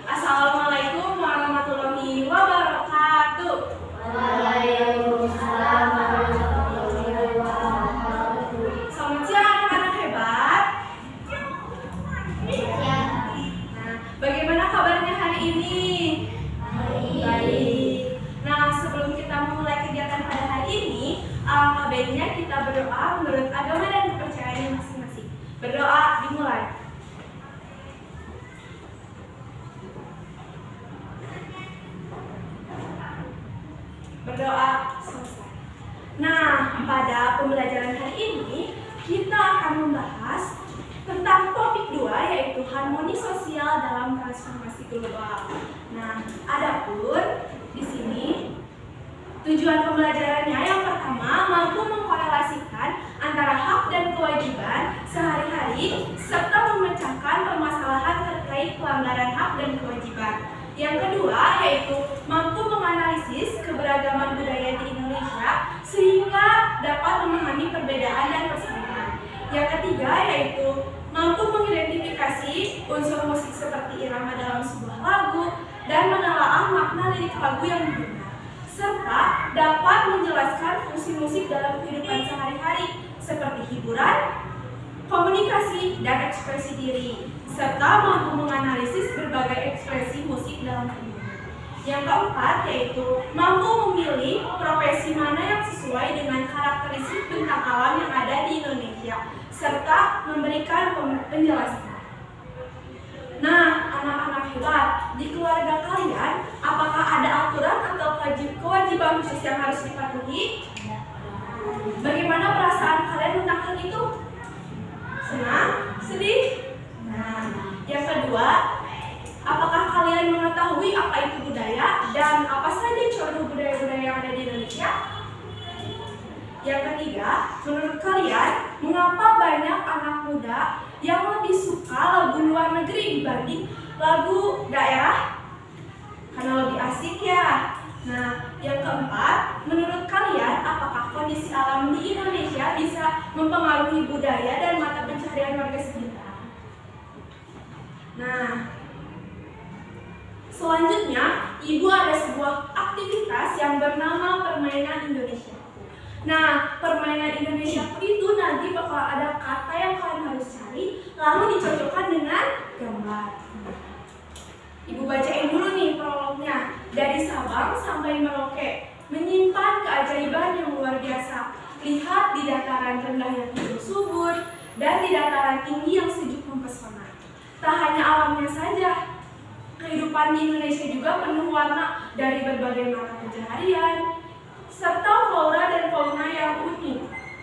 Assalamualaikum warahmatullahi wabarakatuh. Waalaikumsalam warahmatullahi wabarakatuh. Selamat siang anak-anak hebat. Nah, bagaimana kabarnya hari ini? Baik. Nah, sebelum kita memulai kegiatan pada hari ini, alangkah baiknya kita berdoa menurut agama dan kepercayaan masing-masing. Berdoa dimulai. Berdoa selesai. Nah, pada pembelajaran hari ini kita akan membahas tentang topik 2, yaitu harmoni sosial dalam transformasi global. Nah, adapun di sini tujuan pembelajarannya yang pertama mampu mengkorelasikan antara hak dan kewajiban sehari-hari serta memecahkan permasalahan terkait pelanggaran hak dan kewajiban. Yang kedua yaitu mampu menganalisis keberagaman budaya di Indonesia sehingga dapat memahami perbedaan dan persamaan. Yang ketiga yaitu mampu mengidentifikasi unsur musik seperti irama dalam sebuah lagu dan menelaah makna lirik lagu yang didengar, serta dapat menjelaskan fungsi musik dalam kehidupan sehari-hari seperti hiburan, komunikasi, dan ekspresi diri, serta mampu menganalisis berbagai ekspresi musik dalam tubuh. Yang keempat yaitu mampu memilih profesi mana yang sesuai dengan karakteristik bentang alam yang ada di Indonesia, serta memberikan penjelasan. Nah, anak-anak hebat, di keluarga kalian, apakah ada aturan atau kewajiban khusus yang harus dipatuhi? Bagaimana perasaan kalian tentang hal itu? Senang? Sedih? Nah, yang kedua, apakah kalian mengetahui apa itu budaya dan apa saja contoh budaya-budaya yang ada di Indonesia? Yang ketiga, menurut kalian, mengapa banyak anak muda yang lebih suka lagu luar negeri dibanding lagu daerah? Karena lebih asik ya. Nah, yang keempat, menurut kalian, apakah kondisi alam di Indonesia bisa mempengaruhi budaya dan mata pencaharian warga sekitar? Nah, selanjutnya, Ibu ada sebuah aktivitas yang bernama Permainan Indonesia. Nah, permainan Indonesia itu nanti bakal ada kata yang kalian harus cari, lalu dicocokkan dengan gambar. Ibu bacain dulu nih prolognya. Dari Sabang sampai Merauke, menyimpan keajaiban yang luar biasa. Lihat di dataran rendah yang hijau subur dan di dataran tinggi yang sejuk mempesona. Tak hanya alamnya saja, kehidupan di Indonesia juga penuh warna dari berbagai mata pencaharian, serta flora dan fauna yang unik.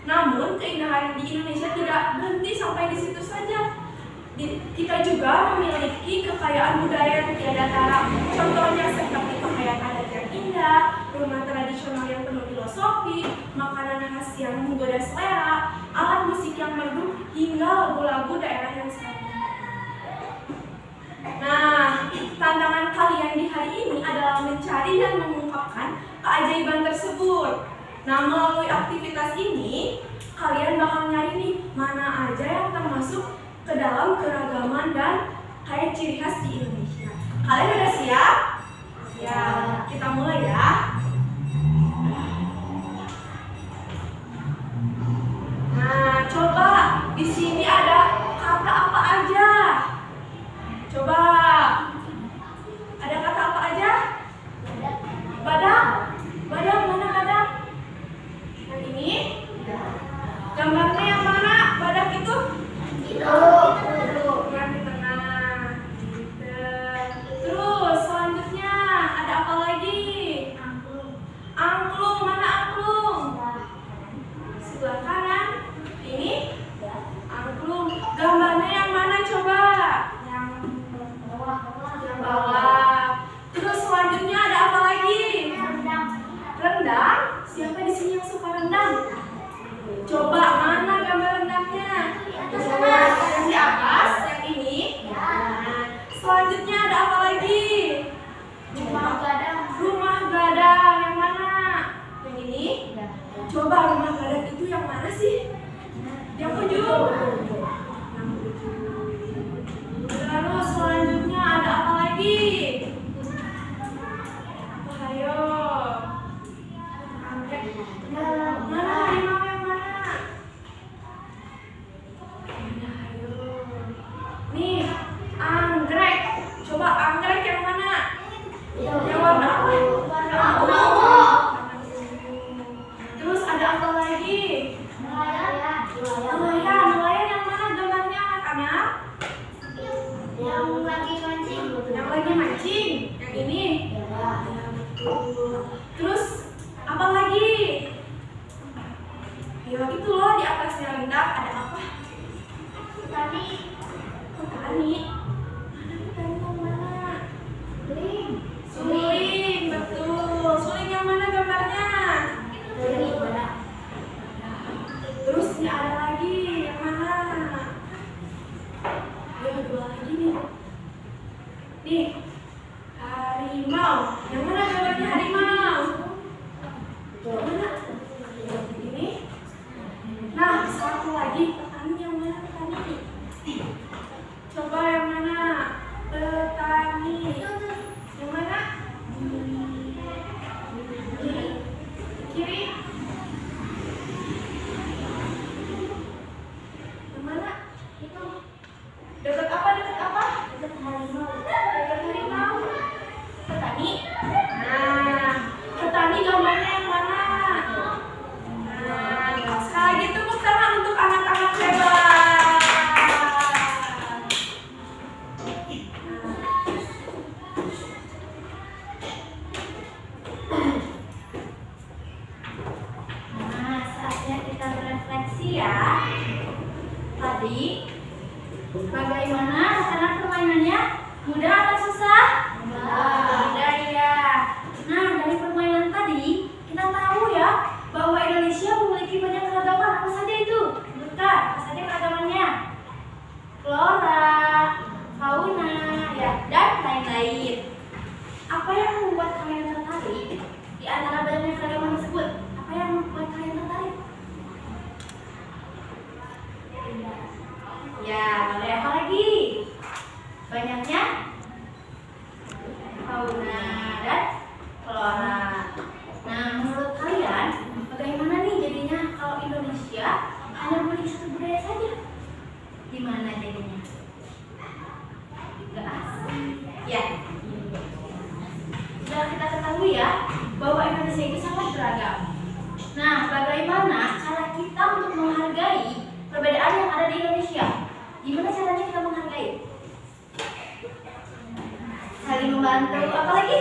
Namun, keindahan di Indonesia tidak berhenti sampai di situ saja. Kita juga memiliki kekayaan budaya yang tiada tara. Contohnya seperti pakaian adat yang indah, rumah tradisional yang penuh filosofi, makanan khas yang menggoda selera, alat musik yang merdu, hingga lagu-lagu daerah yang sangat indah. Nah, tantangan kalian di hari ini adalah mencari dan mengungkapkan keajaiban tersebut. Nah, melalui aktivitas ini, kalian bakal nyari nih mana aja yang termasuk ke dalam keragaman dan kayak ciri khas di Indonesia. Kalian udah siap? Siap. Kita mulai ya. Nah, coba di sini ada kata apa aja? Coba. Ada kata apa aja? Badak. Badak mana badak? Yang ini? Gambarnya yang mana? Badak itu? Yang di tengah. Terus selanjutnya ada apa lagi? Angklung. Mana angklung? Sebelah kanan. Ini? Angklung. Gambarnya yang mana coba? Yang bawah. Terus selanjutnya ada apa lagi? Rendang. Siapa di sini yang suka rendang? Coba mana gambar rendangnya? Yang di atas, yang ini. Nah, selanjutnya ada apa lagi? Rumah gadang. Yang mana? Yang ini. Coba rumah gadang itu yang mana sih? Yang ujung. Lalu selanjutnya ada apa lagi? Terus apa lagi? Ya itu loh di atasnya rendak ada apa? Petani. Petani. Mana petani yang mana? Suling. Suling, betul. Suling yang mana gambarnya? Dari mana? Terus ini ada lagi yang mana? Ya dua lagi nih. Nih, harimau. Yang mana gambarnya harimau? Yang mana? Ini. Nah, satu lagi petani yang mana petani? Coba yang mana? Petani. Yang mana? Kiri. Yang mana? Itu Dekat apa? Dekat apa? dekat harimau. Dekat harimau. Petani. Nah, petani gambarnya yang mana? Nah, sekali lagi tepuk tangan untuk anak-anak hebat. Nah, saatnya kita berefleksi ya. Tadi bagaimana rencana permainannya? Mudah atau susah? Mudah ya. Nah, dari permainan tadi kita tahu ya bahwa Indonesia memiliki banyak keragaman. Apa saja itu? Sebutkan, apa saja keragamannya? Flora, fauna, ya, dan lain-lain. Apa yang membuat kalian tertarik di antara banyaknya keragaman tersebut? Apa yang membuat kalian tertarik? Ya, ada apa lagi? Banyaknya fauna dan flora. Nah, menurut kalian bagaimana nih jadinya kalau Indonesia hanya memiliki satu budaya saja? Gimana jadinya? Gak asik. Ya. Sudah kita ketahui ya bahwa Indonesia itu sangat beragam. Nah, bagaimana cara kita untuk menghargai perbedaan yang ada di Indonesia? Gimana caranya kita menghargai? Saling membantu, apa lagi?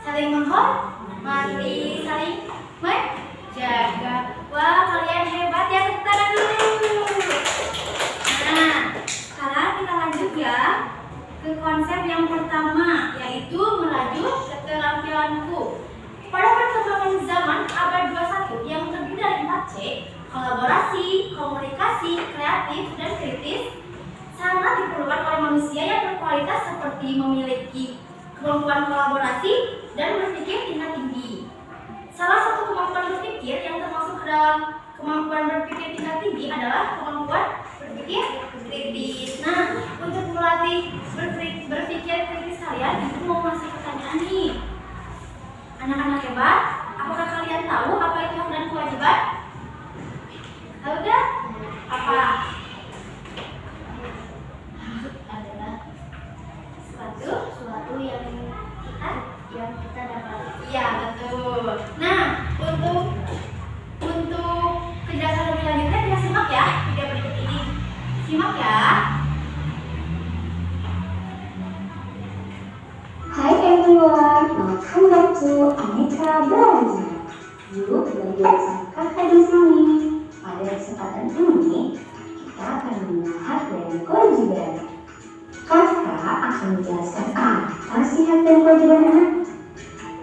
Saling menghormati, saling menjaga. Wah, kalian hebat ya, tepuk tangan dulu. Nah, sekarang kita lanjut ya ke konsep yang pertama, yaitu merajut keterampilanku. Pada perkembangan zaman abad 21 yang terdiri dari 4C, kolaborasi, komunikasi, kreatif, dan kritis, sangat diperlukan oleh manusia yang berkualitas seperti memiliki kemampuan kolaborasi dan berpikir tingkat tinggi. Salah satu kemampuan berpikir yang termasuk ke dalam kemampuan berpikir tingkat tinggi adalah kemampuan berpikir kritis. Nah, untuk melatih berpikir kritis kalian, itu mau masuk pertanyaan nih. Anak-anak hebat, apakah kalian tahu apa itu hak dan kewajiban? Tahu gak? Apa? Adalah suatu yang kita dapat. Iya, betul. Nah, untuk penjelasan lebih lanjutnya kita simak ya video berikut ini. Simak ya. Hi everyone, welcome back to Aneka Belajar. Yuk belajar bersama kakak di sini. Pada kesempatan ini, kita akan membahas dan kewajiban. Kakak akan menjelaskan apa sih hak dan kewajiban anak.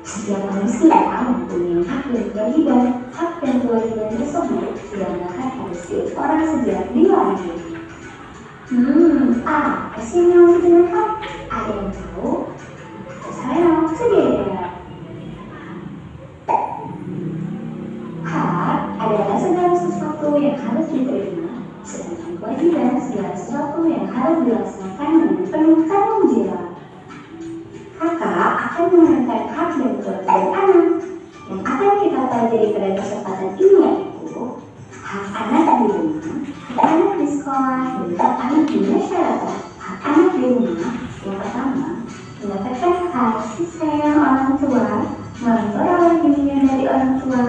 Setiap manusia mempunyai hak dan kewajiban. Hak dan kewajiban tersebut sudah melekat pada setiap orang sejak dilahirkan. Apa sih yang harus dengan hak? Ada yang tahu? Saya segera. Hak adalah segala sesuatu yang harus diterima, sedangkan kewajiban segala sesuatu yang harus dilaksanakan dengan penuh tanggung jawab. Kakak akan menerangkan hak dan kewajiban anak. Yang akan kita pelajari pada kesempatan ini yaitu hak anak di rumah, hak anak di sekolah, dan hak anak di masyarakat. Hak anak di rumah yang pertama, mendapatkan kasih sayang orang tua, memperoleh bimbingan dari orang tua,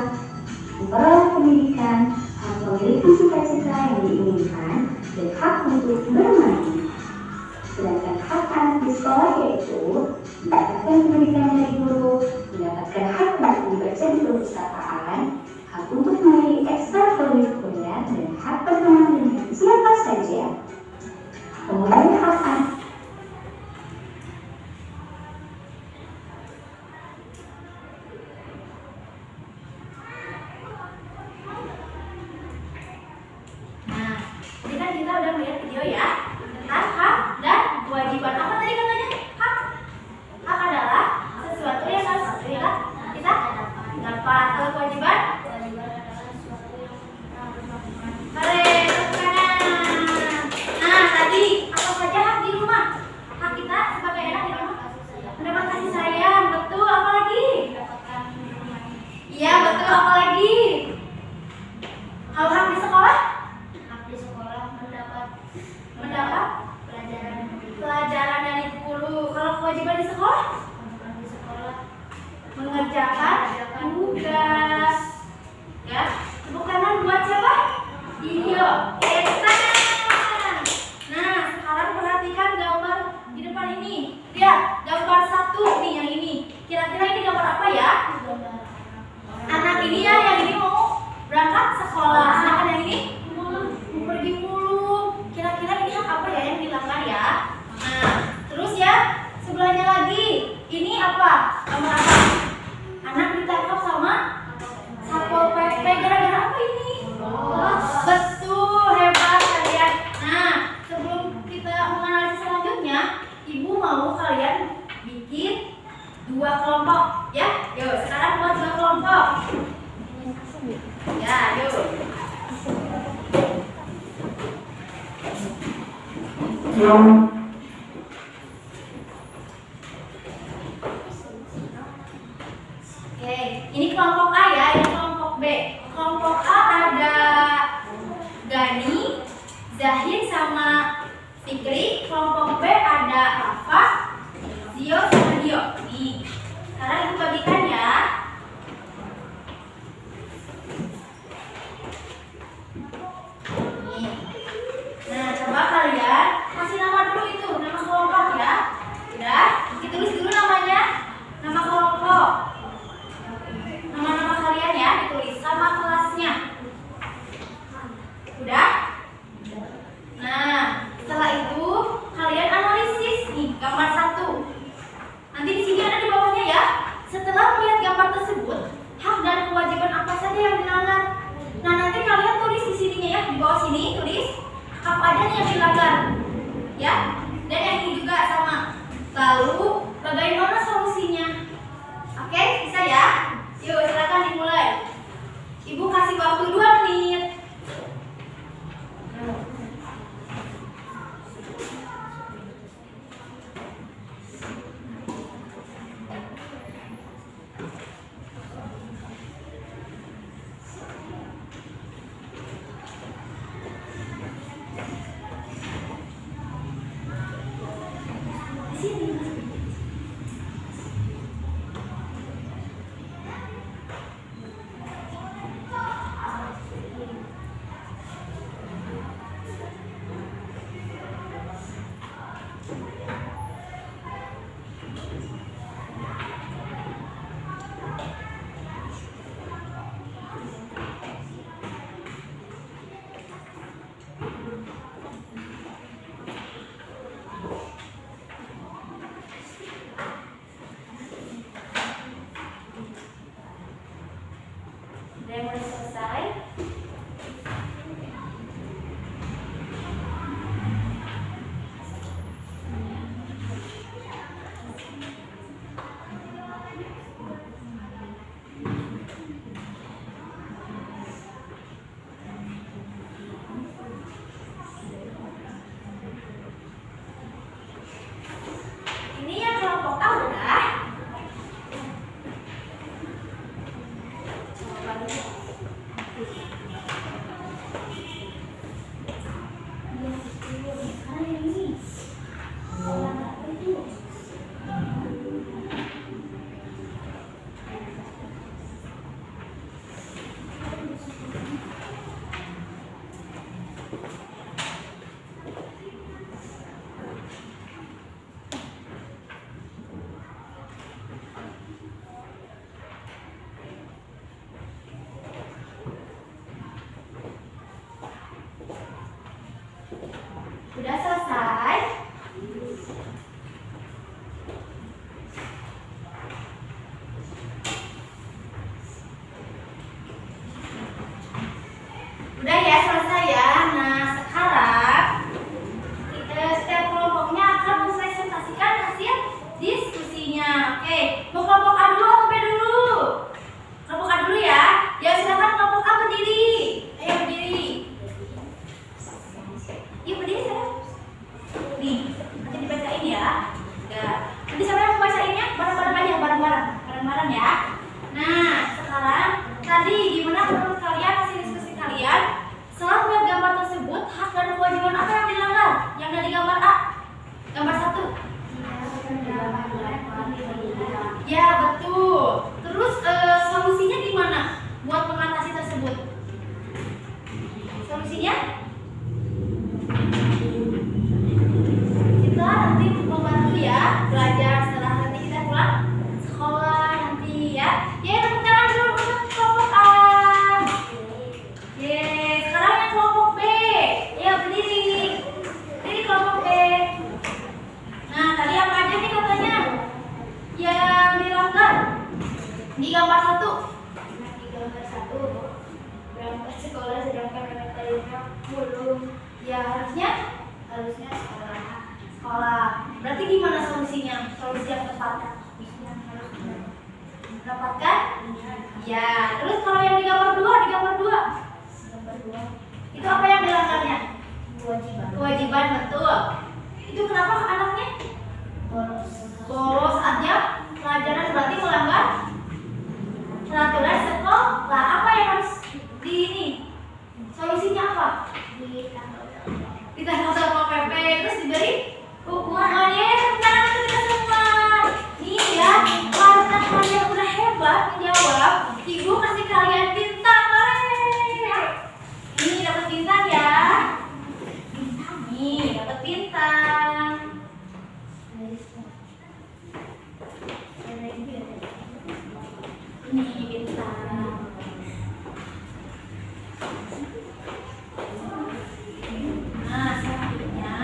memperoleh pendidikan, hak memiliki cita-cita yang diinginkan, dan hak untuk bermain. Sedangkan hak anak di sekolah yaitu mendapatkan pendidikan dari guru, kewajiban di sekolah? Mengerjakan tugas. Ya, tepuk tangan buat siapa? Iyo, Ethan. Nah, sekarang perhatikan gambar di depan ini. Lihat, gambar 1 nih yang ini. Kira-kira ini gambar apa ya? Anak ini ya, yang ini mau berangkat sekolah. Sedangkan yang ini mau pergi mulu. Kira-kira ini hak apa ya yang dilanggar ya? Nah, terus ya, sebelahnya lagi. Ini apa? Gambar apa? Anak ditangkap sama Satpol PP. Gara-gara apa ini? Betul, hebat kalian. Nah, sebelum kita menganalisis selanjutnya, Ibu mau kalian bikin 2 kelompok, ya? Yuk, sekarang buat 2 kelompok. Ya, yuk. Oke, ini kelompok A ya, ini kelompok B. Kelompok A ada Gani, Zahid sama Fikri. Kelompok B ada Rafa, Zio sama Dio. Nih, sekarang Ibu bagikan ya. Nih. Nah, coba kalian kasih nama dulu itu, nama kelompok ya. Udah, ditulis dulu namanya, nama kelompok. Nama-nama kalian ya, ditulis sama kelasnya. Udah? Nah, setelah itu kalian analisis nih gambar 1. Nanti di sini ada di bawahnya ya. Setelah melihat gambar tersebut, hak dan kewajiban apa saja yang dilanggar. Nah, nanti kalian tulis di sininya ya, di bawah sini tulis apa aja nih yang dilanggar. Ya. Dan yang ini juga sama. Lalu bagaimana solusinya? Oke, bisa ya? Yuk, silakan dimulai. Ibu kasih waktu 2 menit. Di sini. Udah mulai selesai. Ini yang kelompok A udah. Coba dulu. Udah selesai? Udah ya, selesai ya. Nah, sekarang setiap kelompoknya akan mempresentasikan hasil diskusinya. Oke, mau kelompok A dulu atau B dulu? Kelompok A dulu ya. Ya, silakan kelompok A berdiri. Ayo berdiri. Yuk berdiri sana. Nih, nanti dibacain ya. Ya. Nanti siapa yang membacainnya? Bareng-bareng aja, bareng-bareng ya. Nah, sekarang tadi gimana menurut kalian hasil diskusi kalian? Setelah melihat gambar tersebut, hak dan kewajiban apa yang dilanggar? Yang dari gambar A? Gambar 1. Di gambar 1. Nah, di gambar 1 berangkat sekolah sedangkan anak lainnya belum. Ya harusnya sekolah. Berarti gimana solusinya? Solusi yang tepat dapatkan? Ya, terus kalau yang di gambar 2, itu apa yang dilanggarnya? Kewajiban, betul. Itu kenapa anaknya bolos aja pelajaran, berarti melanggar peraturan sekolah. Apa yang harus di ini? Solusinya apa? Ditangkap sama PP, terus diberi hukumannya. Tangan itu kita semua. Nih ya, karena kalian udah hebat menjawab, ibu kasih kalian bintang. Ini dapat bintang ya. Nih dapat bintang. Ini bintang. Nah, selanjutnya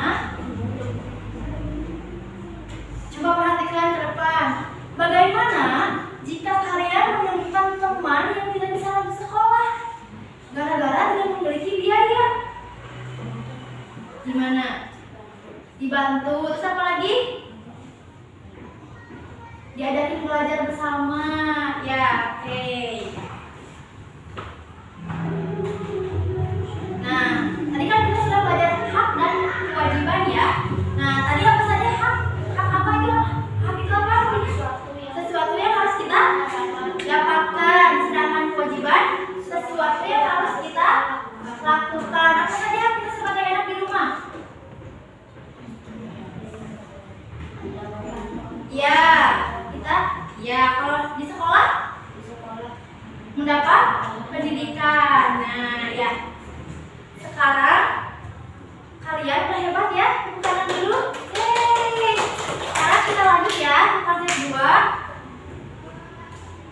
coba perhatikan ke depan. Bagaimana jika kalian menemukan teman yang tidak bisa lagi sekolah gara-gara tidak memiliki biaya? Gimana? Dibantu. Terus apa lagi? Diajakin belajar bersama. Ya, oke. Nah, tadi kan kita sudah belajar hak dan kewajiban ya. Nah, tadi apa saja hak? Hak apa itu? Hak itu apa? Sesuatu yang harus kita dapatkan. Sedangkan kewajiban sesuatu yang harus kita lakukan. Apa saja kita sebagai anak di rumah? Ya, kita kalau di sekolah mendapat pendidikan. Nah, ya. Sekarang kalian udah hebat ya, tepuk tangan dulu. Yeay. Sekarang kita lanjut ya, konsep 2.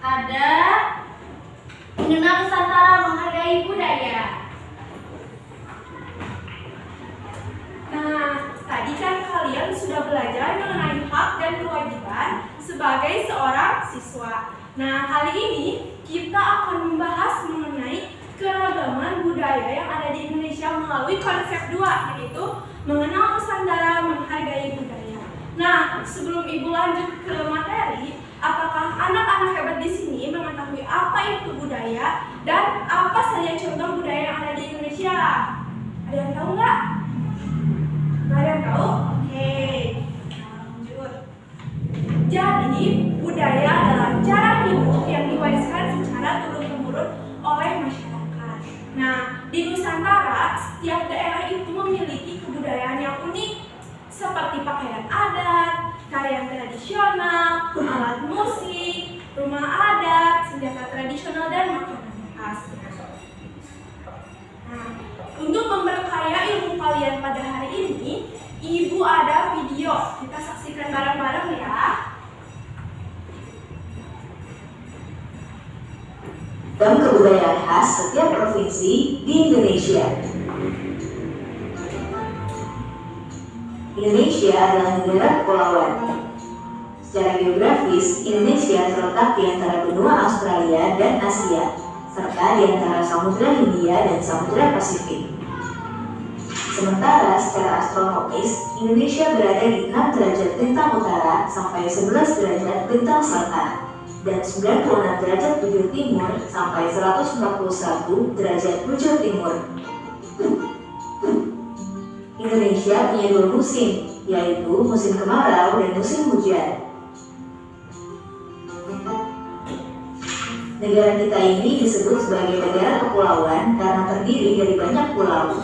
Ada mengenal Nusantara, menghargai budaya. Nah, tadi kan kalian sudah belajar mengenai hak dan kewajiban sebagai seorang siswa. Nah, kali ini kita akan membahas mengenai keragaman budaya yang ada di Indonesia melalui konsep 2, yaitu mengenal Nusantara, menghargai budaya. Nah, sebelum Ibu lanjut ke materi, apakah anak-anak hebat di sini mengetahui apa itu budaya dan apa saja contoh budaya yang ada di Indonesia? Ada yang tahu nggak? Nggak ada yang tahu? Oke, lanjut. Jadi, budaya adalah cara hidup yang diwariskan secara turun-temurun oleh masyarakat. Nah, di Nusantara, setiap daerah itu memiliki kebudayaan yang unik, seperti pakaian adat, tarian tradisional, alat musik, rumah adat, senjata tradisional, dan makanan khas. Nah, untuk memperkaya ilmu kalian pada hari ini, Ibu ada video. Kita saksikan bareng-bareng ya. Dan kebudayaan khas setiap provinsi di Indonesia. Indonesia adalah negara kepulauan. Secara geografis, Indonesia terletak di antara benua Australia dan Asia, serta di antara Samudra Hindia dan Samudra Pasifik. Sementara secara astronomis, Indonesia berada di 6 derajat bintang utara sampai 11 derajat bintang selatan, dan 96 derajat bujur timur sampai 141 derajat bujur timur. Indonesia punya 2 musim, yaitu musim kemarau dan musim hujan. Negara kita ini disebut sebagai negara kepulauan karena terdiri dari banyak pulau.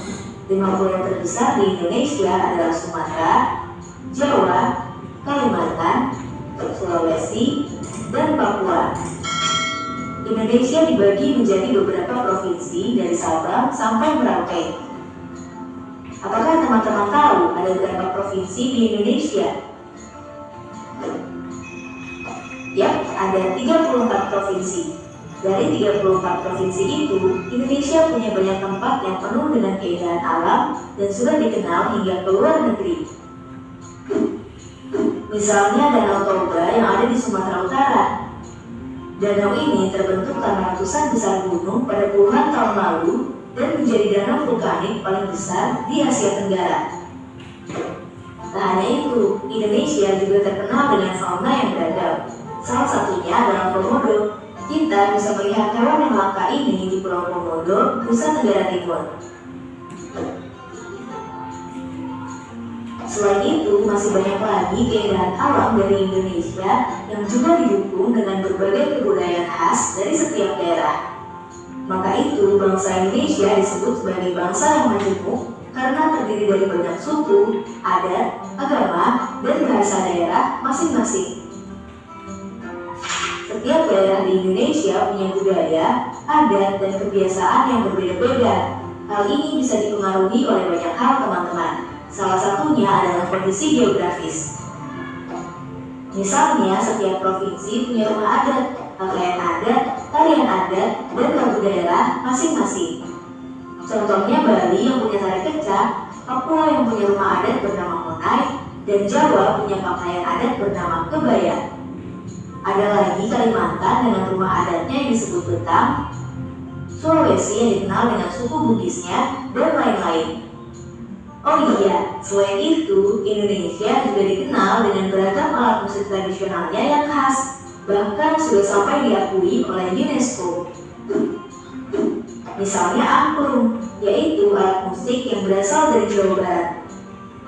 5 pulau yang terbesar di Indonesia adalah Sumatera, Jawa, Kalimantan, Sulawesi, dan Papua. Indonesia dibagi menjadi beberapa provinsi dari Sabang sampai Merauke. Apakah teman-teman tahu ada berapa provinsi di Indonesia? Yap, ada 34 provinsi. Dari 34 provinsi itu, Indonesia punya banyak tempat yang penuh dengan keindahan alam dan sudah dikenal hingga ke luar negeri. Misalnya Danau Toba yang ada di Sumatera Utara. Danau ini terbentuk karena letusan besar gunung pada puluhan tahun lalu dan menjadi danau vulkanik paling besar di Asia Tenggara. Tak hanya itu, Indonesia juga terkenal dengan fauna yang beragam. Salah satunya adalah komodo. Kita bisa melihat hewan yang langka ini di Pulau Komodo, Nusa Tenggara Timur. Selain itu, masih banyak lagi keindahan alam dari Indonesia yang juga didukung dengan berbagai kebudayaan khas dari setiap daerah. Maka itu, bangsa Indonesia disebut sebagai bangsa yang majemuk karena terdiri dari banyak suku, adat, agama, dan bahasa daerah masing-masing. Setiap daerah di Indonesia punya budaya, adat, dan kebiasaan yang berbeda-beda. Hal ini bisa dipengaruhi oleh banyak hal, teman-teman. Salah satunya adalah kondisi geografis. Misalnya, setiap provinsi punya rumah adat, pakaian adat, tarian adat, dan lagu daerah masing-masing. Contohnya Bali yang punya tari kecak, Papua yang punya rumah adat bernama Monai, dan Jawa punya pakaian adat bernama kebaya. Ada lagi Kalimantan dengan rumah adatnya yang disebut Betang, Sulawesi yang dikenal dengan suku Bugisnya, dan lain-lain. Oh iya, selain itu, Indonesia juga dikenal dengan beragam alat musik tradisionalnya yang khas, bahkan sudah sampai diakui oleh UNESCO. Misalnya angklung, yaitu alat musik yang berasal dari Jawa Barat.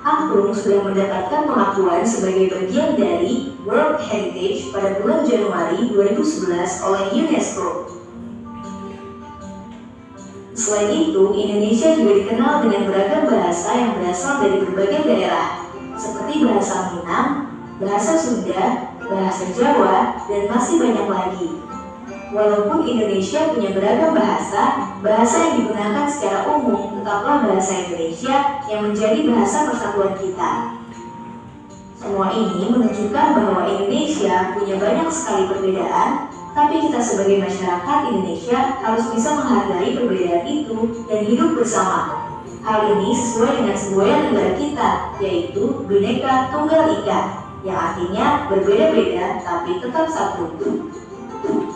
Angklung sudah mendapatkan pengakuan sebagai bagian dari World Heritage pada bulan Januari 2011 oleh UNESCO. Selain itu, Indonesia juga dikenal dengan beragam bahasa yang berasal dari berbagai daerah, seperti bahasa Minang, bahasa Sunda, bahasa Jawa, dan masih banyak lagi. Walaupun Indonesia punya beragam bahasa yang digunakan secara umum tetaplah bahasa Indonesia yang menjadi bahasa persatuan kita. Semua ini menunjukkan bahwa Indonesia punya banyak sekali perbedaan, tapi kita sebagai masyarakat Indonesia harus bisa menghargai perbedaan itu dan hidup bersama. Hal ini sesuai dengan semboyan negara kita, yaitu Bhinneka Tunggal Ika, yang artinya berbeda-beda tapi tetap satu.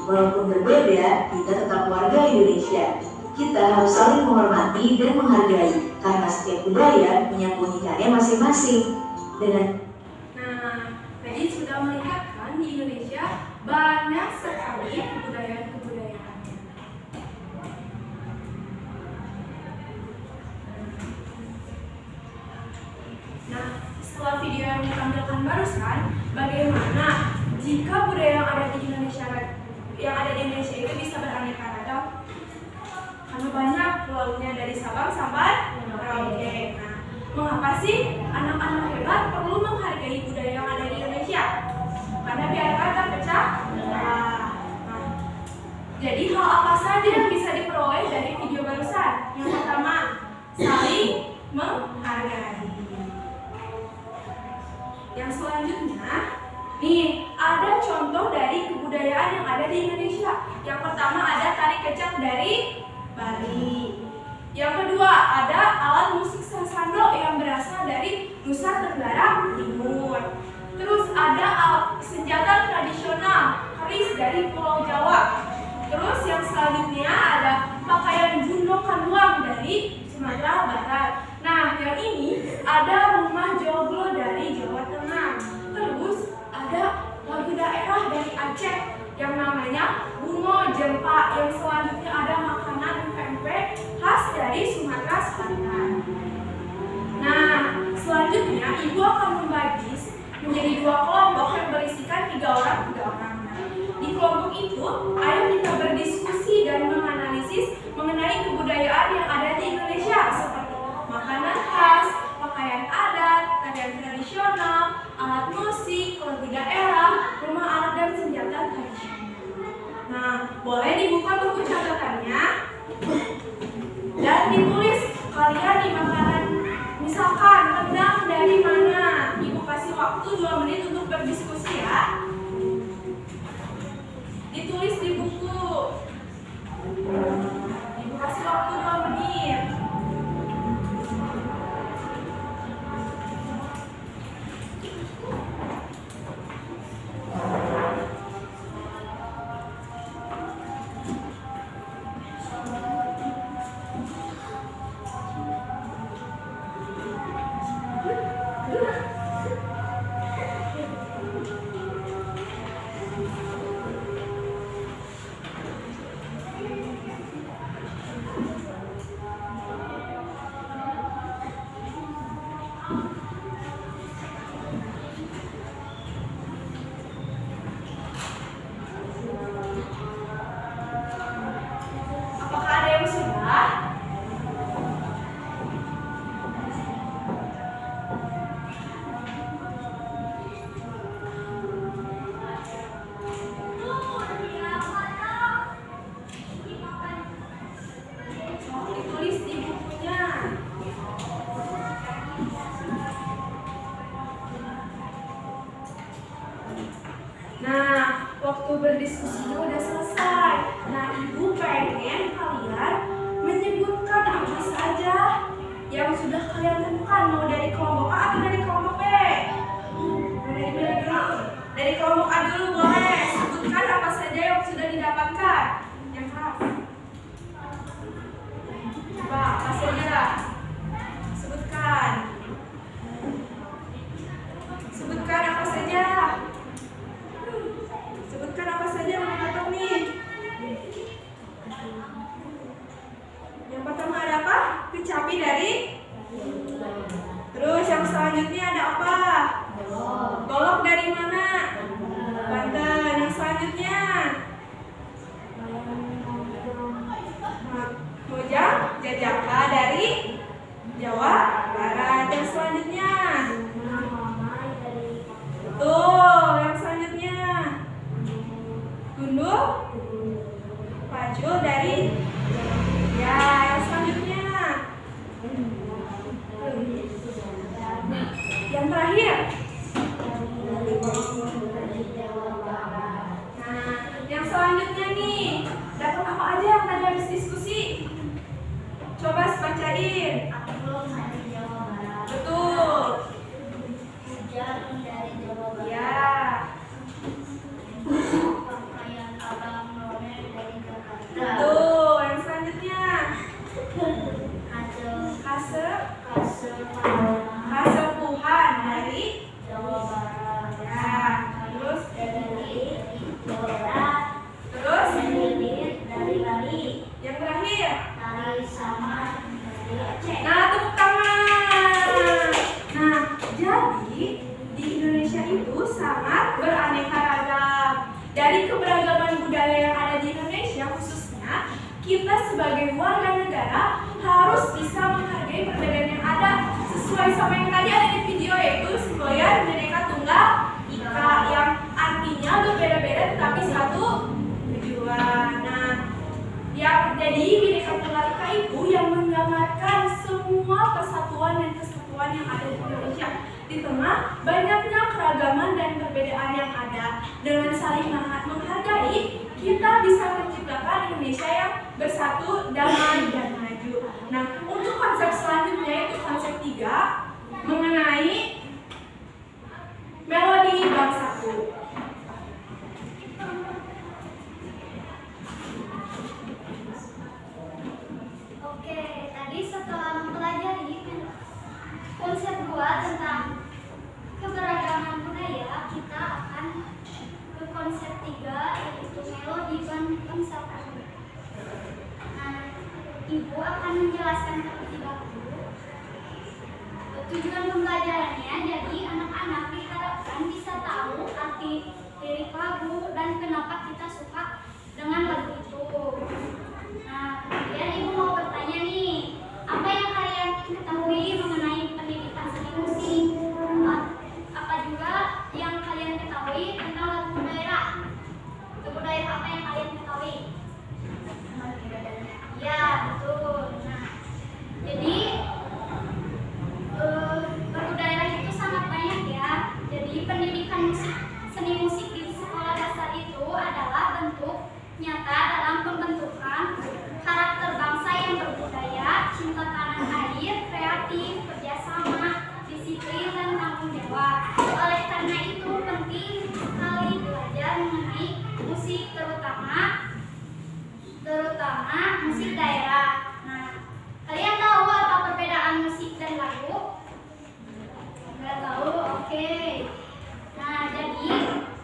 Walaupun berbeda, kita tetap warga Indonesia. Kita harus saling menghormati dan menghargai, karena setiap budaya punya keunikannya masing-masing. Tadi sudah melihat kan di Indonesia banyak sekali kebudayaan-kebudayaannya. Nah, setelah video yang ditampilkan barusan, bagaimana jika budaya yang ada di Indonesia itu bisa beraneka ragam? Karena banyak pulaunya dari Sabang sampai Merauke. Nah, mengapa sih anak-anak hebat perlu menghargai budaya yang ada di Indonesia? Karena biar kata pecah. Jadi hal apa saja yang bisa diperoleh dari video barusan? Yang pertama, saling menghargai. Yang selanjutnya, nih ada contoh dari kebudayaan yang ada di Indonesia. Yang pertama ada tari kecak dari Bali. Yang kedua ada alat musik sasando yang berasal dari Nusa Tenggara Timur. Terus ada alat senjata tradisional keris dari Pulau Jawa. Terus yang selanjutnya ada pakaian Jundo Kanduang dari Sumatera Barat. Nah, yang ini ada rumah joglo dari Jawa Tengah. Terus ada lagu daerah dari Aceh yang namanya Bungo Jempa. Yang selanjutnya ada makanan pempek khas dari Sumatera Selatan. Nah, selanjutnya ibu akan membagi menjadi 2 kelompok yang berisikan 3 orang. Di kelompok itu, ayo kita berdiskusi dan menganalisis mengenai kebudayaan yang ada di Indonesia seperti makanan khas, pakaian adat, tarian tradisional, alat musik, lagu daerah, rumah adat dan senjata tradisional. Nah, boleh dibuka buku catatannya dan ditulis kalian di makanan. Misalkan rendang dari mana? Ibu kasih waktu 2 menit untuk berdiskusi ya. Ditulis di buku. Ibu kasih waktu 2 menit. Nah, waktu berdiskusinya udah selesai. Nah, ibu pengen kalian menyebutkan apa saja yang sudah kalian temukan, mau dari kelompok A atau dari kelompok B? Mau dari mana dulu? Dari kelompok A dulu boleh. Sebutkan apa saja yang sudah didapatkan. Yang khas. Coba, apa saja? Sebutkan. Sebutkan apa saja. Sebutkan apa saja yang dapat nih. Yang pertama ada apa? Kecapi dari. Terus yang selanjutnya ada apa? Golok dari mana? Banten. Yang selanjutnya Mojang, Jajaka dari Jawa Barat. Yang selanjutnya betul. Yang selanjutnya Gundul, Pacul dari. Ya, yang selanjutnya yang terakhir. Nah, yang selanjutnya nih, dapat apa aja yang tadi habis diskusi? Coba bacain. Betul. Ya. Betul. Yang selanjutnya Kasepuhan dari. Ya. Terus yang terakhir. Nah, tepuk tangan. Nah, jadi di Indonesia itu sangat beraneka ragam. Dari keberagaman budaya yang ada di Indonesia khususnya, kita sebagai warga negara harus bisa menghargai perbedaan yang ada sesuai sama yang tadi ada di video, yaitu semboyan Bhinneka Tunggal Ika, yang artinya berbeda-beda tetapi satu tujuan. Nah, yang jadi Bhinneka Tunggal Ika itu yang menggambarkan semua persatuan dan kesatuan yang ada di Indonesia. Di tengah banyaknya keragaman dan perbedaan yang ada, dengan saling menghargai, kita bisa menciptakan Indonesia yang bersatu, damai, dan maju. Nah, untuk konsep selanjutnya yaitu konsep 3 mengenai melodi bangsaku. Oke, tadi setelah mempelajari konsep 2 tentang keberagaman budaya, kita akan ke konsep 3 yaitu melodi bangsaku. Nah, Ibu akan menjelaskan terlebih dahulu tujuan pembelajarannya. Jadi anak-anak diharapkan bisa tahu arti lirik lagu dan kenapa kita suka dengan lagu itu. Nah, kemudian Ibu mau bertanya nih, apa yang kalian ketahui mengenai pendidikan seni musik? Apa juga yang kalian ketahui tentang lagu daerah? Lagu daerah apa yang kalian ketahui? Ya, betul. Nah, jadi lagu daerah itu sangat banyak ya. Jadi pendidikan seni musik di sekolah dasar itu adalah bentuk nyata dalam pembentukan karakter bangsa yang berbudaya, cinta tanah air, kreatif, kerjasama, disiplin, dan tanggung jawab. Oleh karena itu penting sekali belajar mengenai musik, terutama musik daerah. Nah, kalian tahu apa perbedaan musik dan lagu? Nggak tahu? Oke. Nah, jadi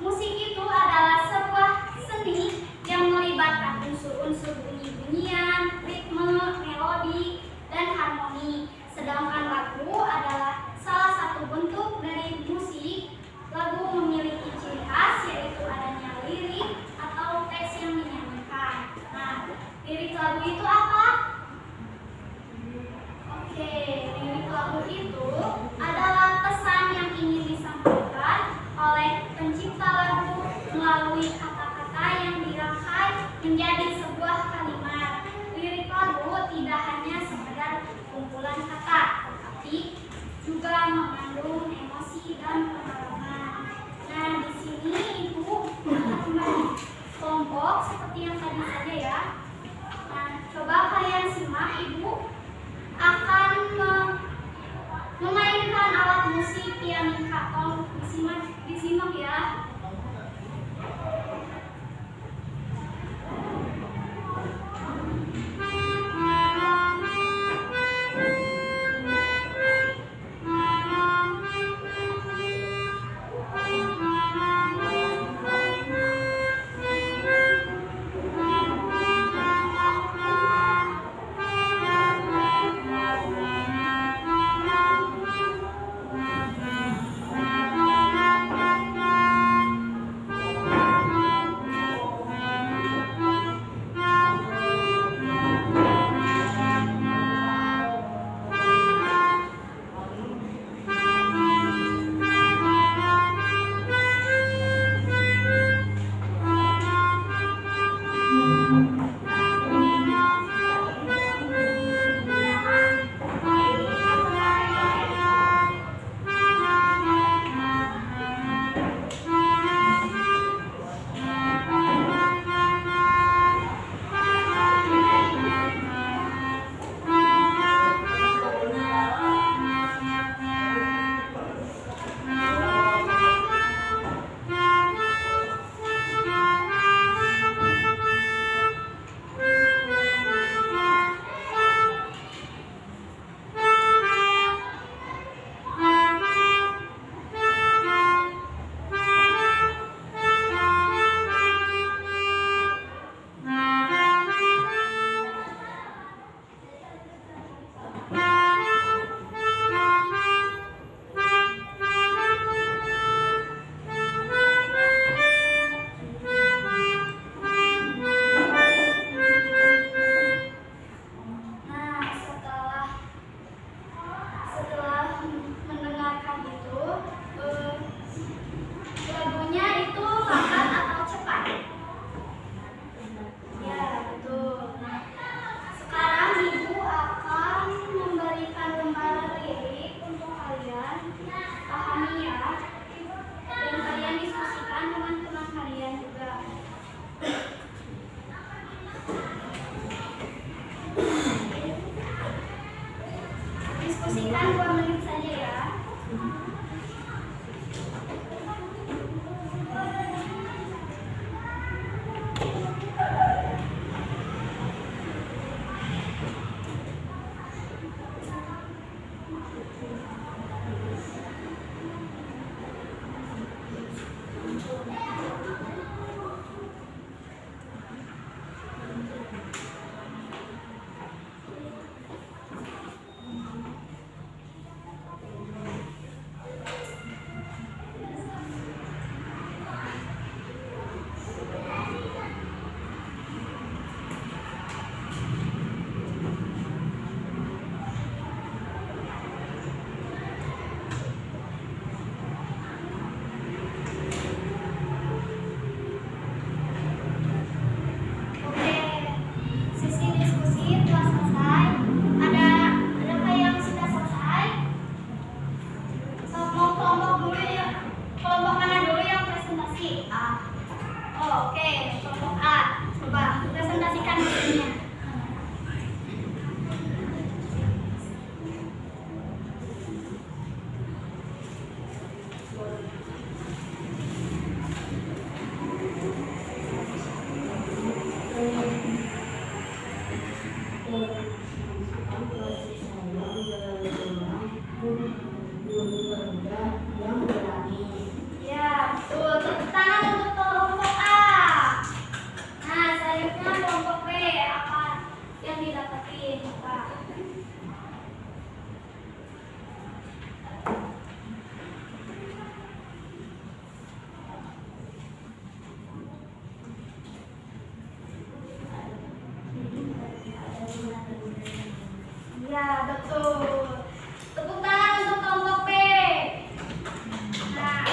musik itu adalah sebuah seni yang melibatkan unsur-unsur bunyi-bunyian, ritme, melodi, dan harmoni. Sedangkan lagu adalah salah satu bentuk dari musik. Lagu memiliki ciri khas yaitu adanya lirik atau teks yang dinyanyikan. Nah, lirik lagu itu apa? Oke, lirik lagu itu adalah pesan yang ingin disampaikan oleh pencipta lagu melalui kata-kata yang dirangkai menjadi sebuah kalimat. Lirik lagu tidak hanya sekedar kumpulan kata, tetapi juga mengandung emosi dan pengalaman. Nah, di sini Ibu tolong disimak ya. Setelah mendengarkan itu, lagunya itu lambat atau cepat? Ya, betul. Nah, sekarang Ibu akan memberikan lembaran lirik untuk kalian pahami ya, dan kalian diskusikan dengan teman kalian juga. Diskusikan 2 menit saja ya. Ya, betul. Tepuk tangan untuk kelompok B. Nah,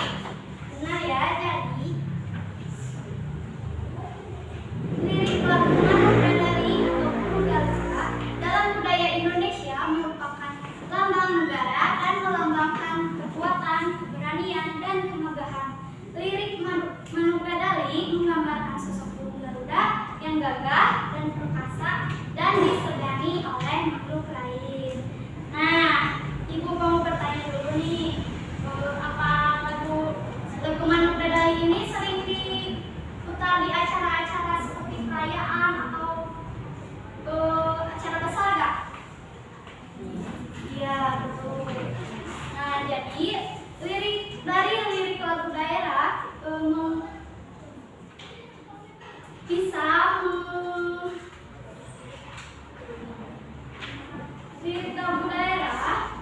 benar ya. Jadi, lirik lagu Manuk Bidadari atau Burung Garuda dalam budaya Indonesia merupakan lambang negara dan melambangkan kekuatan, keberanian, dan kemegahan. Lirik Manuk Bidadari menggambarkan sosok burung Garuda yang gagah dan perkasa dan disegani oleh makhluk lain. Nah, Ibu mau bertanya dulu nih, apa bisa cerita daerah.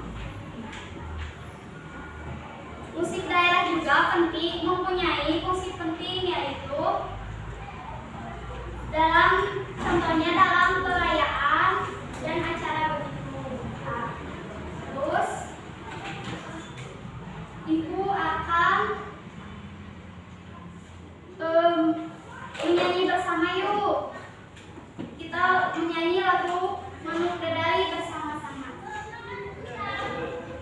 Musik daerah juga penting, mempunyai fungsi penting, yaitu contohnya dalam perayaan dan acara begitu. Nah, terus ibu akan menyanyi bersama yuk. Kita menyanyi lagu Manuk Dadali bersama-sama.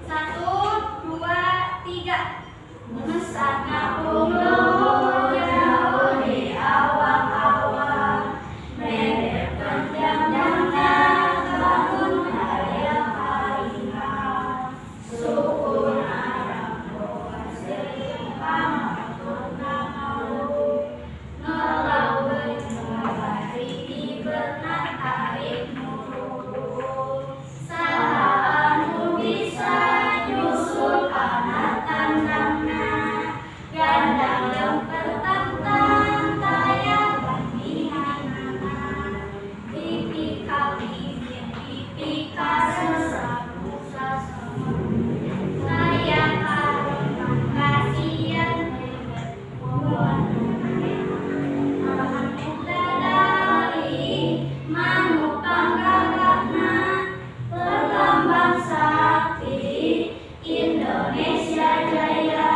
1, 2, 3. Mesakna punglo jauh di awang-awang, medek penjam-jamna bangun karya palingan, syukur arang doa seimpang maturna malu, ngelau berjumpai di benak tarik mulu, saha anu bisa nyusul kana tandangna, gandang yang tertantang tayakan dihanana, tipikal bibir tipikal sesapu sasama, saya karena kasihan bebek manuk dadali, manuk panggagakna, pelambang sakti Indonesia Jaya.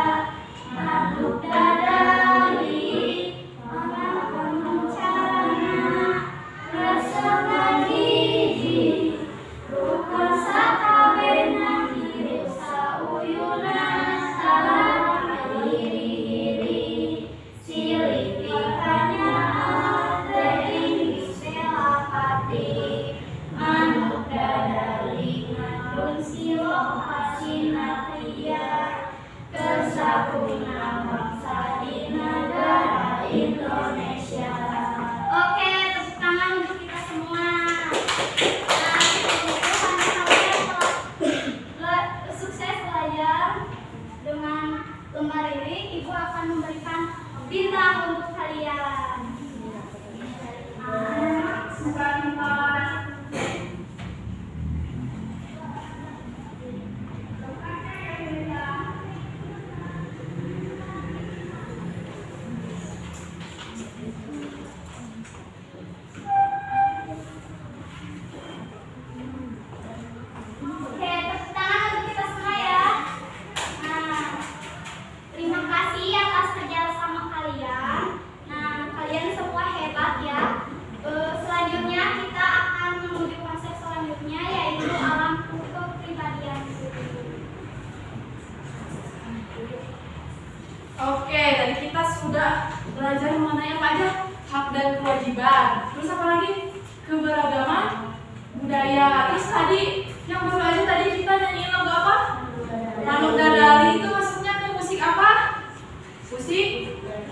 Manuk dadali, manuk mencarana, resepna gigi, rukun sakabena hirup sauyuna, salah iri-iri, silih pikanya teuing diselapati, manuk dadali ngandung silong hasina pria, kesakuna bangsa di negara Indonesia. Oke, tepuk tangan untuk kita semua. Nah, semoga kalian sukses belajar. Dengan lembar ini, Ibu akan memberikan bintang untuk kalian. Oke, tepuk tangan untuk kita semua ya. Nah, terima kasih atas kerja sama kalian. Nah, kalian semua hebat ya. Selanjutnya kita akan menuju konsep selanjutnya, yaitu alam kepribadian. Oke, tadi kita sudah belajar mengenai apa aja? Hak dan kewajiban. Terus apa lagi? Keberagaman budaya. Terus tadi yang baru aja tadi kita nyanyiin lagu apa? Manuk Dadali. Itu maksudnya ke musik apa? Musik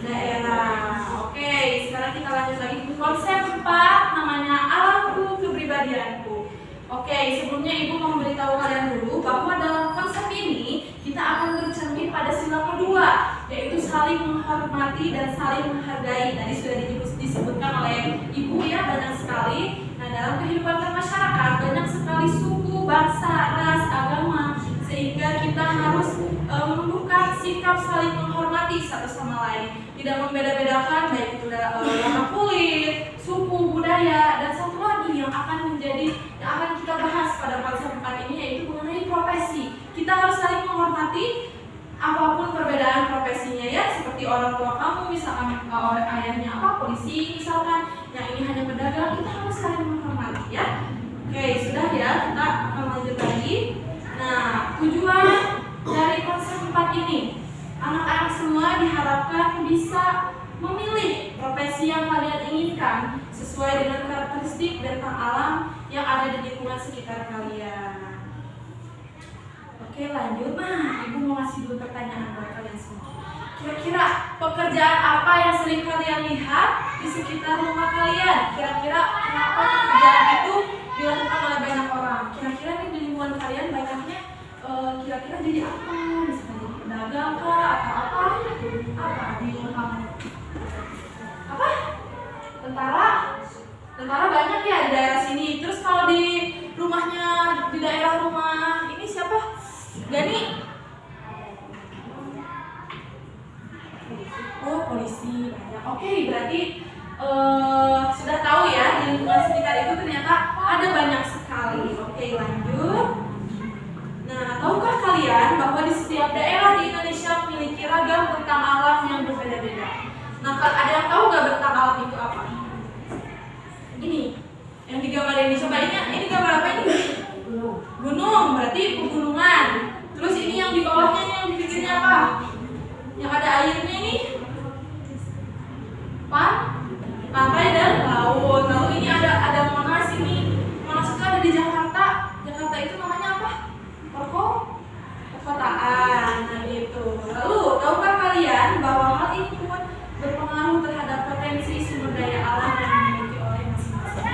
daerah. Oke, sekarang kita lanjut lagi ke konsep 4, namanya alamku kepribadianku. Oke, sebelumnya Ibu mau memberitahu kalian dulu bahwa dalam konsep ini kita akan bercermin pada sila kedua, yaitu saling menghormati dan saling menghargai. Tadi sudah disebutkan oleh Ibu ya, banyak sekali. Nah, dalam kehidupan bermasyarakat banyak sekali suku, bangsa, ras, agama, sehingga kita harus menumbuhkan sikap saling menghormati satu sama lain, tidak membeda-bedakan baik itu warna kulit, suku, budaya, dan satu lagi yang akan kita bahas pada konsep 4 ini, yaitu mengenai profesi. Kita harus saling menghormati apapun perbedaan profesinya ya, seperti orang tua kamu misalkan ayahnya apa, polisi misalkan, yang ini hanya pedagang, kita harus saling menghormati ya. Oke, sudah ya, kita akan lanjut lagi. Nah, tujuan dari konsep 4 ini, anak-anak semua diharapkan bisa memilih profesi yang kalian inginkan sesuai dengan karakteristik dan tentang alam yang ada di lingkungan sekitar kalian. Oke, lanjut. Nah, Ibu mau ngasih dulu pertanyaan buat kalian semua. Kira-kira pekerjaan apa yang sering kalian lihat di sekitar rumah kalian? Kira-kira kenapa pekerjaan itu dilakukan oleh banyak orang? Kira-kira nih di lingkungan kalian banyaknya kira-kira jadi apa? Misalnya jadi pedagang kah atau apa? Apa di lingkungan Oh, polisi banyak. Oke, berarti sudah tahu ya di lingkungan sekitar itu ternyata ada banyak sekali. Oke, lanjut. Nah, tahukah kalian bahwa di setiap daerah di Indonesia memiliki ragam bentang alam yang berbeda-beda? Nah, ada yang tahu nggak bentang alam itu apa? Ini, yang digambar ini. Coba ini gambar apa ini? Gunung, berarti pegunungan. Terus ini yang di bawahnya, ini yang di pinggirnya apa? Yang ada airnya ini? Pantai dan laut. Lalu ini ada Monas ini. Monas itu ada di Jakarta. Jakarta itu namanya apa? Perkotaan. Nah gitu. Lalu tahukah kalian bahwa hal ini pun berpengaruh terhadap potensi sumber daya alam yang dimiliki oleh masing-masing.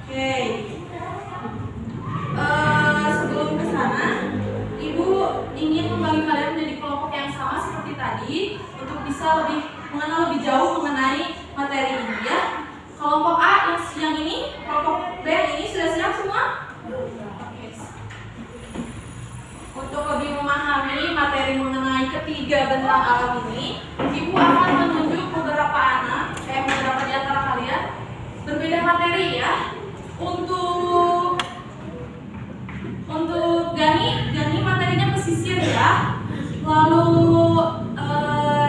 Oke. Sebelum ke sana, Ibu ingin membagi kalian menjadi kelompok yang sama seperti tadi untuk bisa lebih mengenal lebih jauh mengenai materi ini ya. Kelompok A yang ini, kelompok B yang ini sudah siap semua? Oke. Untuk lebih memahami materi mengenai ketiga bentang alam ini, Ibu akan menunjuk beberapa di antara kalian berbeda materi ya. Untuk Gani materinya pesisir ya. Lalu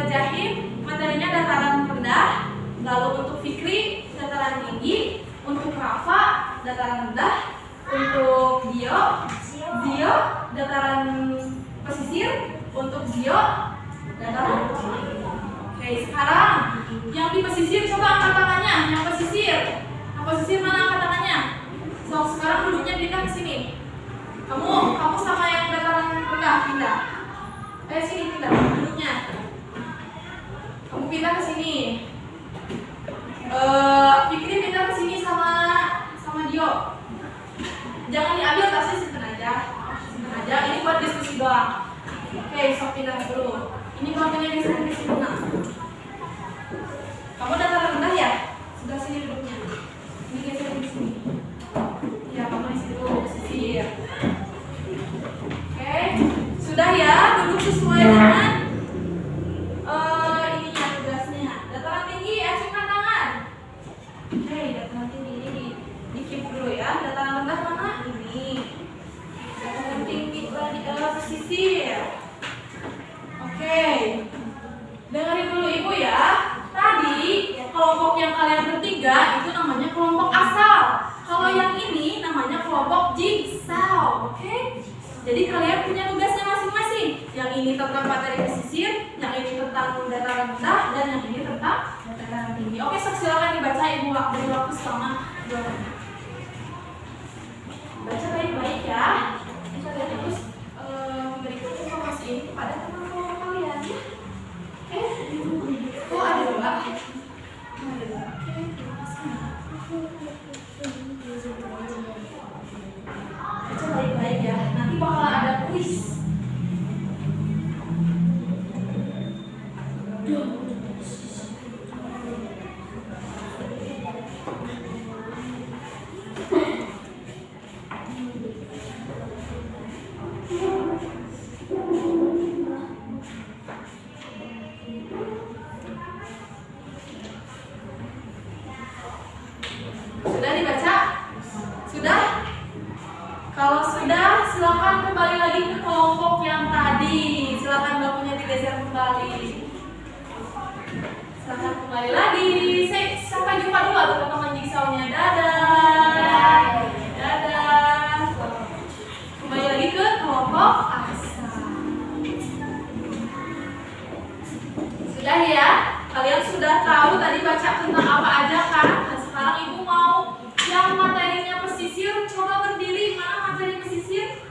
Jahim materinya dataran rendah. Lalu untuk Fikri dataran tinggi. Untuk Rafa dataran rendah. Untuk Zio dataran pesisir. Untuk Zio dataran tinggi. Oke, sekarang yang di pesisir coba angkat tangannya. Yang pesisir mana angkat tangannya? So, sekarang duduknya pindah ke sini. Kamu sama yang dataran rendah pindah. Sini pindah duduknya. Kamu pindah ke sini. Fikri pindah ke sini sama Dio. Jangan diambil tasnya, simpen aja. Ini buat diskusi doang. Oke, sok pindah dulu. Ini kontennya geser ke sini. Kamu dataran rendah ya? Sebelah sini duduknya. Ini geser di sini. Ya, kamu di situ pesisir. Oke, sudah ya, duduk sesuai dengan ininya tugasnya. Dataran tinggi, acungkan tangan. Oke, dataran tinggi ini di keep dulu ya. Dataran rendah mana? Ini. Dataran tinggi pesisir. Oke, dengerin dulu Ibu ya. Tadi kelompok yang kalian bertiga itu namanya kelompok asal. Kalau yang ini namanya kelompok jigsaw. Oke? Jadi kalian punya tugasnya masing-masing. Yang ini tentang materi pesisir, yang ini tentang dataran rendah, dan yang ini tentang dataran tinggi. Oke, silakan dibaca Ibu beri waktu selama 2 menit. Baca baik-baik ya. Kita terus memberikan informasi ini kepada teman-teman kalian ya. Oke? Oh, ada 2. Oke, terima kasih. Baca baik-baik ya. Nanti bakal ada kuis. Sudah dibaca? Sudah? Kalau sudah, silakan kembali lagi ke kelompok yang tadi. Silakan bakunya digeser kembali. Silakan kembali lagi. Sampai jumpa dulu teman-teman jigsawnya. Dadah. Dadah. Kembali lagi ke kelompok asal. Sudah ya? Kalian sudah tahu tadi baca tentang apa aja kan? Dan sekarang Ibu mau yang materinya pesisir, coba berdiri. Mana materi pesisir?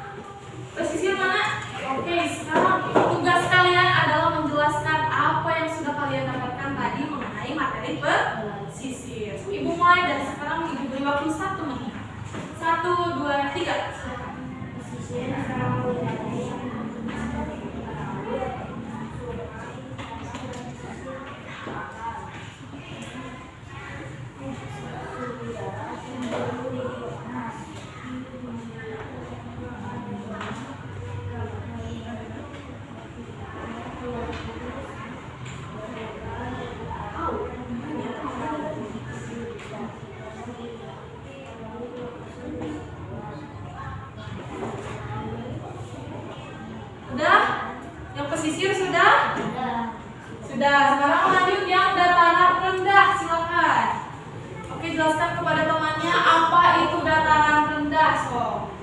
Pesisir mana? Oke, sekarang tugas kalian adalah menjelaskan apa yang sudah kalian dapatkan tadi mengenai materi pesisir. Ibu mulai dari sekarang. Ibu beri waktu 1 menit. 1, 2, 3. Silakan. Pesisir Sudah, sekarang lanjut yang dataran rendah, silakan. Oke, jelaskan kepada temannya apa itu dataran rendah, so.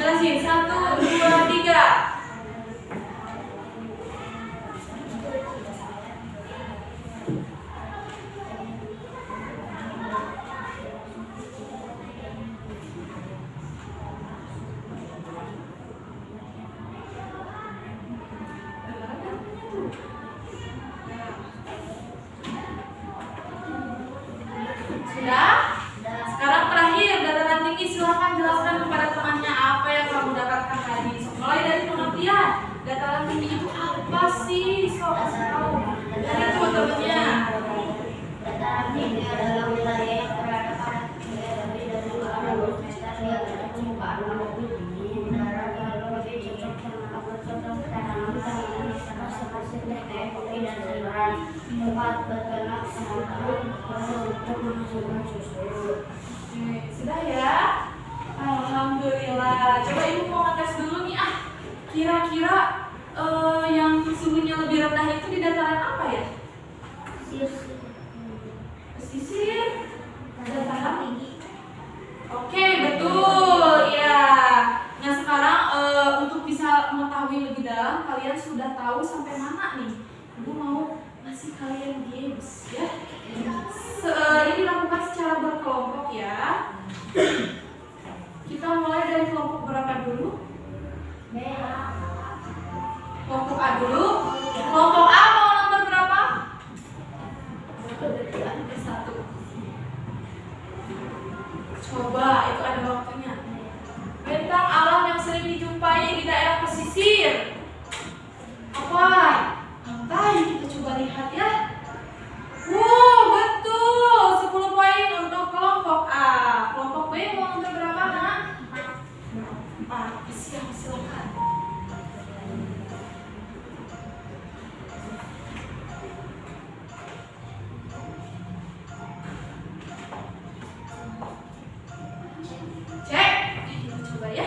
Jelasin, 1, 2, 3. Sudah? Sekarang terakhir, dataran tinggi, silahkan jelaskan kepada temannya apa yang kamu dapatkan tadi. So, mulai dari pengertian, dataran tinggi itu apa sih? So, kasih tahu. Dari itu temannya. Dataran tinggi adalah wilayah yang berada pada ketinggian lebih dari 200 meter di atas permukaan laut. Udara yang lebih cocok karena bercocok tanaman pasir teh, kopi dan sayuran. Tempat berternak sementara untuk menghasilkan susu. Sudah ya? Alhamdulillah. Coba ibu mau ngetes dulu nih kira-kira yang suhunya lebih rendah itu di dataran apa ya? Pesisir. Dataran tinggi. Oke, betul ya. Nah sekarang untuk bisa mengetahui lebih dalam, kalian sudah tahu sampai mana nih? Ibu mau ngasih kalian games ya. Ini dilakukan secara berkelompok ya. Kita mulai dari kelompok berapa dulu? Kelompok A dulu. Kelompok A mau nomor berapa? 1. Coba, itu ada waktunya. Bentang alam yang sering dijumpai di daerah pesisir. Apa? Pantai, kita coba lihat ya. Betul. 10 poin untuk kelompok A. Kelompok B mau nomor berapa, Nak? 4. Silakan. Cek. Kita coba ya.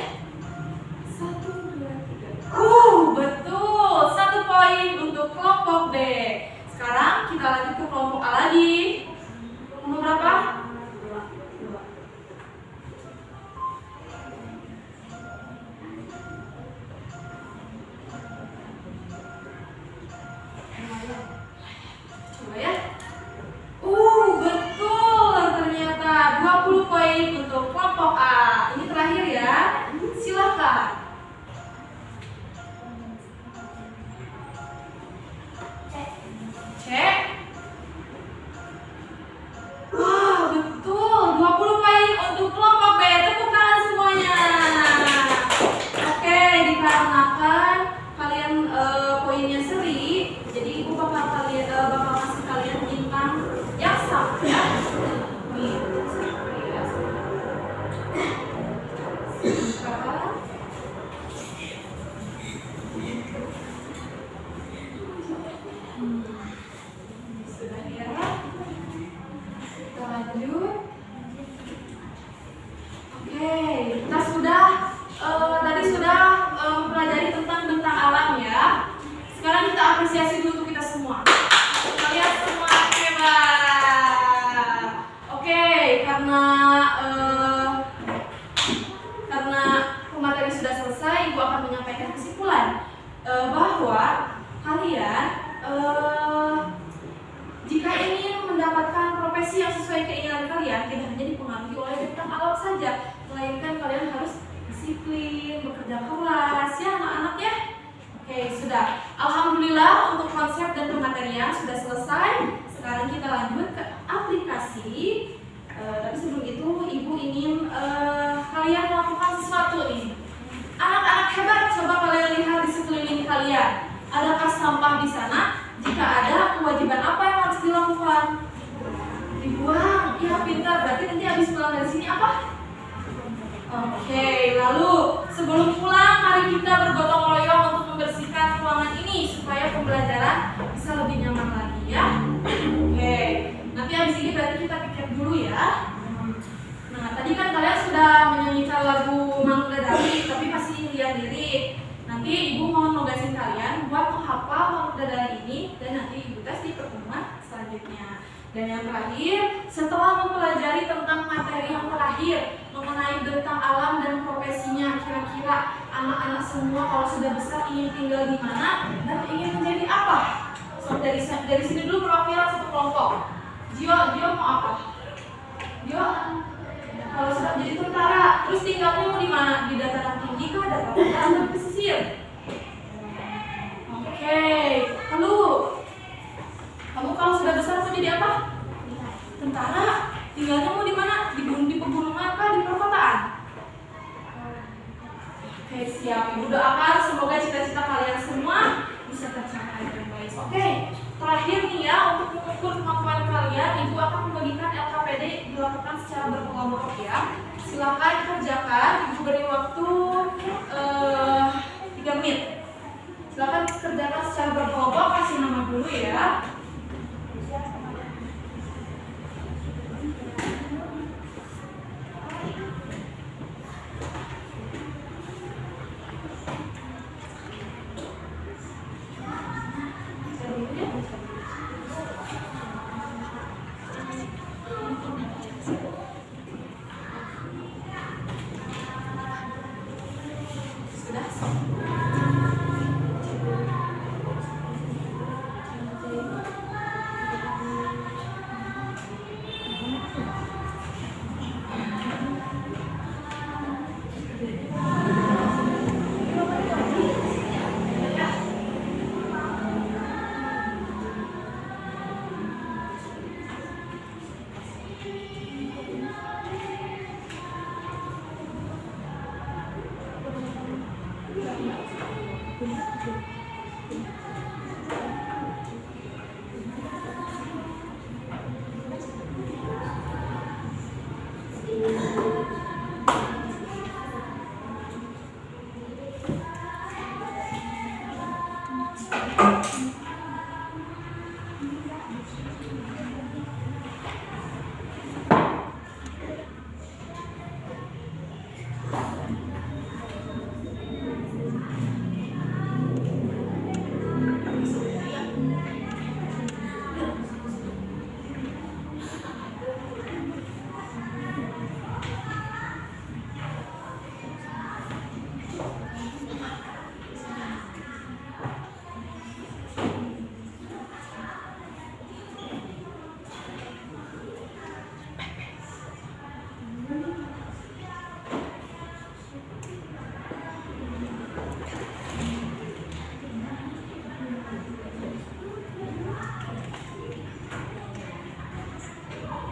1, 2, 3. Betul. 1 poin untuk kelompok B. Sekarang kita lanjut ke kelompok A lagi. Nomor berapa? 2. Coba ya. Betul. Ternyata 20 poin untuk kelompok A. Ini terakhir ya. Silakan. Cek. Betul. 20 poin untuk kelompok B. Tepuk tangan semuanya. Oke, dikarenakan kalian poinnya seri, jadi ibu bakal kasih kalian bintang yang sama ya. Nih. Sudah ya. Kita lanjut. Oke, kita tadi sudah mempelajari tentang bentang alam ya. Sekarang kita apresiasi dulu untuk kita semua. Kalian semua hebat. Oke, karena pemateri sudah selesai, ibu akan menyampaikan kesimpulan bahwa kalian jika ingin mendapatkan profesi yang sesuai keinginan kalian, tidak hanya dipengaruhi oleh bentang alam saja, melainkan kalian harus disiplin, bekerja keras, ya anak-anak ya. Oke, sudah. Alhamdulillah untuk konsep dan pematerian sudah selesai. Sekarang kita lanjut ke aplikasi. Tapi sebelum itu, ibu ingin kalian melakukan sesuatu nih. Anak-anak hebat, coba kalian lihat di sekeliling kalian. Adakah sampah di sana? Jika ada, kewajiban apa yang harus dilakukan? Dibuang. Ya, pintar. Berarti nanti habis pulang dari sini apa? Oke, lalu sebelum pulang, mari kita bergotong royong untuk membersihkan ruangan ini supaya pembelajaran bisa lebih nyaman lagi ya. Oke, nanti habis ini berarti kita pikir dulu ya. Nah, tadi kan kalian sudah menyanyikan lagu Mangga Dari, tapi masih lihat lirik. Nanti Nanti Ibu mohon nugasin kalian buat menghafal makhluk dadari ini dan nanti Ibu tes di pertemuan selanjutnya. Dan yang terakhir, setelah mempelajari tentang materi yang terakhir mengenai tentang alam dan profesinya, kira-kira anak-anak semua kalau sudah besar ingin tinggal di mana dan ingin menjadi apa? So, dari sini dulu perwakilan satu kelompok. Gio mau apa? Gio kalau sudah jadi tentara, terus tinggalnya mau di mana? Di dataran tinggi kah, dataran rendah, atau pesisir? Oke, lalu kamu kalau sudah besar mau jadi apa? Tentara. Tinggalnya mau di mana? Di pegunungan kah, di perkotaan? Oke, siap. Ibu doakan semoga cita-cita kalian semua bisa tercapai dengan baik. Oke, terakhir nih ya, untuk mengukur kemampuan kalian, Ibu akan membagikan LKPD dilakukan secara berkelompok ya. Silakan kerjakan. Ibu beri waktu 3 menit. Silakan kerjakan secara berkelompok. Kasih nama dulu ya.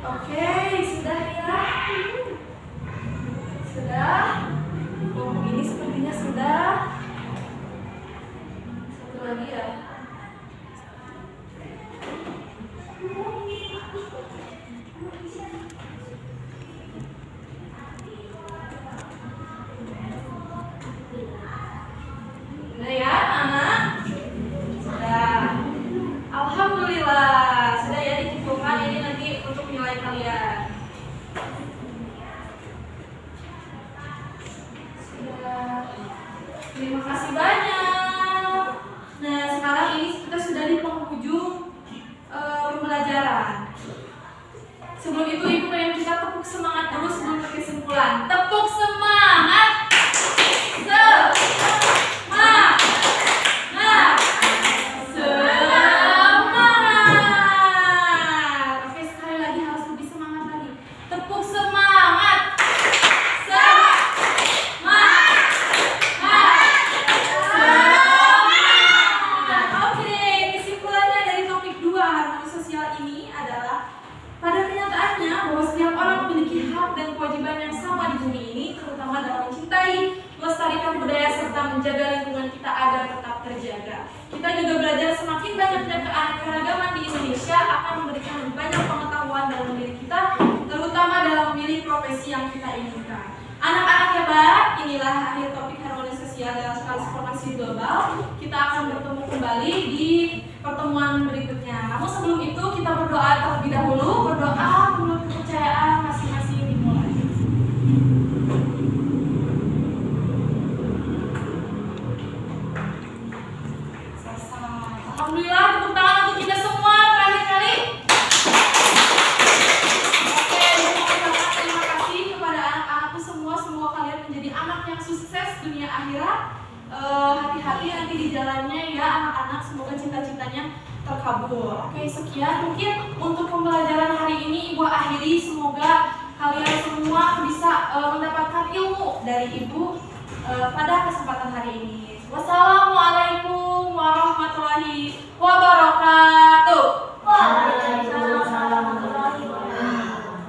Oke, sudah ya? Sudah? Oh, ini sepertinya sudah. Satu lagi ya. Sudah ya, anak? Sudah. Alhamdulillah, sudah ya dikumpulkan ini nanti untuk nilai kalian. Sudah. Terima kasih banyak. Nah, sekarang ini kita sudah di penghujung pembelajaran. Sebelum itu Ibu pengen kita tepuk semangat dulu sebelum ke kesimpulan. Tepuk semangat. Semangat. Oke, sekali lagi harus lebih semangat lagi. Tepuk semangat. Oke, kesimpulannya dari topik 2 harmoni sosial ini adalah pada kenyataannya bahwa setiap orang memiliki hak dan kewajiban yang sama di bumi ini, terutama dalam mencintai, melestarikan budaya serta menjaga lingkungan kita agar tetap terjaga. Kita juga belajar semakin banyaknya keanekaragaman di Indonesia akan memberikan lebih banyak pengetahuan dalam diri kita, terutama dalam memilih profesi yang kita inginkan. Anak-anak hebat, inilah akhir topik harmoni sosial dalam transformasi global. Kita akan bertemu kembali di pertemuan berikutnya. Namun sebelum itu kita berdoa terlebih dahulu. Berdoa menurut kepercayaan masing-masing dimulai. menjadi anak yang sukses dunia akhirat. Hati-hati nanti di jalannya ya anak-anak, semoga cita-citanya terkabul. Oke, sekian mungkin untuk pembelajaran hari ini Ibu akhiri. Semoga kalian semua bisa mendapatkan ilmu dari Ibu pada kesempatan hari